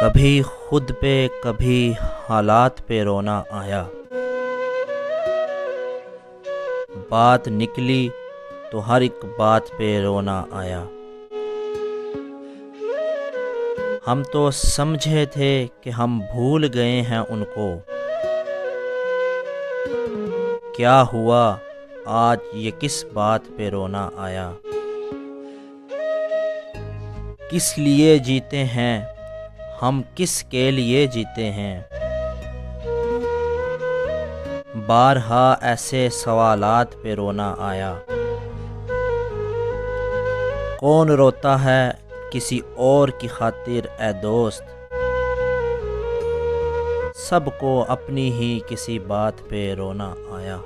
کبھی خود پہ کبھی حالات پہ رونا آیا، بات نکلی تو ہر ایک بات پہ رونا آیا۔ ہم تو سمجھے تھے کہ ہم بھول گئے ہیں ان کو، کیا ہوا آج یہ کس بات پہ رونا آیا۔ کس لیے جیتے ہیں ہم، کس کے لیے جیتے ہیں، بارہا ایسے سوالات پہ رونا آیا۔ کون روتا ہے کسی اور کی خاطر اے دوست، سب کو اپنی ہی کسی بات پہ رونا آیا۔